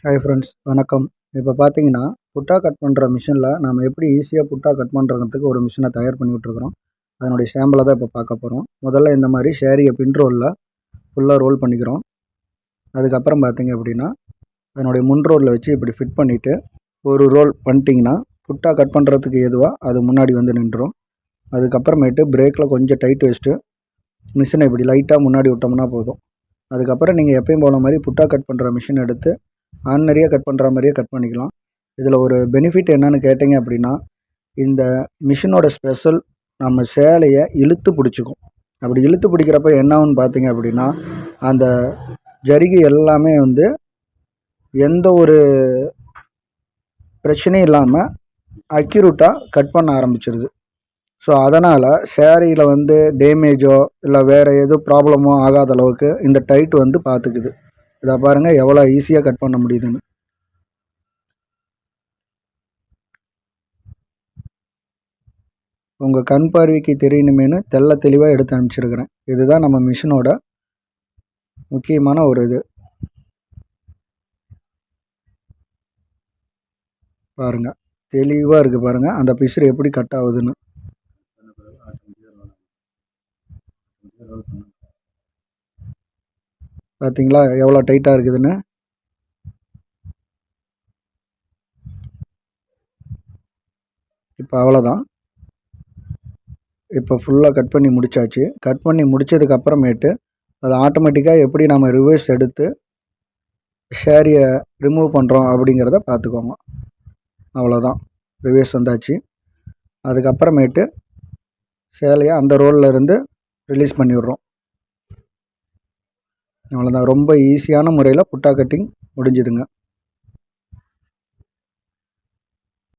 Hi friends, வணக்கம். இப்போ பார்த்தீங்கன்னா, புட்டா கட் பண்ணுற மிஷினில் நம்ம எப்படி ஈஸியாக புட்டா கட் பண்ணுறதுக்கு ஒரு மிஷினை தயார் பண்ணி விட்ருக்குறோம். அதனுடைய சாம்பிளை தான் இப்போ பார்க்க போகிறோம். முதல்ல இந்த மாதிரி ஷேரியை பின் ரோலில் ஃபுல்லாக ரோல் பண்ணிக்கிறோம். அதுக்கப்புறம் பார்த்தீங்க அப்படின்னா, அதனுடைய முன் ரோலில் வச்சு இப்படி ஃபிட் பண்ணிவிட்டு ஒரு ரோல் பண்ணிட்டிங்கன்னா புட்டா கட் பண்ணுறதுக்கு எதுவாக அது முன்னாடி வந்து நின்றுடும். அதுக்கப்புறமேட்டு பிரேக்கில் கொஞ்சம் டைட் வச்சுட்டு மிஷினை இப்படி லைட்டாக முன்னாடி விட்டோம்னா போதும். அதுக்கப்புறம் நீங்கள் எப்பயும் போன மாதிரி புட்டா கட் பண்ணுற மிஷின் எடுத்து ஆர்டினரியாக கட் பண்ணுற மாதிரியே கட் பண்ணிக்கலாம். இதில் ஒரு பெனிஃபிட் என்னென்னு கேட்டிங்க அப்படின்னா, இந்த மிஷினோட ஸ்பெஷல் நம்ம சேலையை இழுத்து பிடிச்சிக்கும். அப்படி இழுத்து பிடிக்கிறப்ப என்னாகுன்னு பார்த்தீங்க அப்படின்னா, அந்த ஜரிகை எல்லாமே வந்து எந்த ஒரு பிரச்சனையும் இல்லாமல் அக்யூரேட்டாக கட் பண்ண ஆரம்பிச்சிருது. ஸோ அதனால் சேரீயில் வந்து டேமேஜோ இல்லை வேறு எதுவும் ப்ராப்ளமோ ஆகாத அளவுக்கு இந்த டைட் வந்து பார்த்துக்குது. இதை பாருங்கள் எவ்வளோ ஈஸியாக கட் பண்ண முடியுதுன்னு. உங்கள் கண் பார்வைக்கு தெரியணுமேனு தெளிவாக எடுத்து அனுப்பிச்சிருக்கிறேன். இதுதான் நம்ம மிஷினோட முக்கியமான ஒரு இது. பாருங்கள், தெளிவாக இருக்குது பாருங்கள் அந்த பிசுறு எப்படி கட் ஆகுதுன்னு. பார்த்தீங்களா எவ்வளோ டைட்டாக இருக்குதுன்னு. இப்போ அவ்வளோதான். இப்போ ஃபுல்லாக கட் பண்ணி முடித்தாச்சு. கட் பண்ணி முடித்ததுக்கப்புறமேட்டு அது ஆட்டோமேட்டிக்காக எப்படி நம்ம ரிவர்ஸ் எடுத்து ஷேரியை ரிமூவ் பண்ணுறோம் அப்படிங்கிறத பார்த்துக்கோங்க. அவ்வளோதான், ரிவர்ஸ் வந்தாச்சு. அதுக்கப்புறமேட்டு சேலையை அந்த ரோலில் இருந்து ரிலீஸ் பண்ணி விட்றோம். அவ்வளோதான், ரொம்ப ஈஸியான முறையில் புட்டா கட்டிங் முடிஞ்சுதுங்க.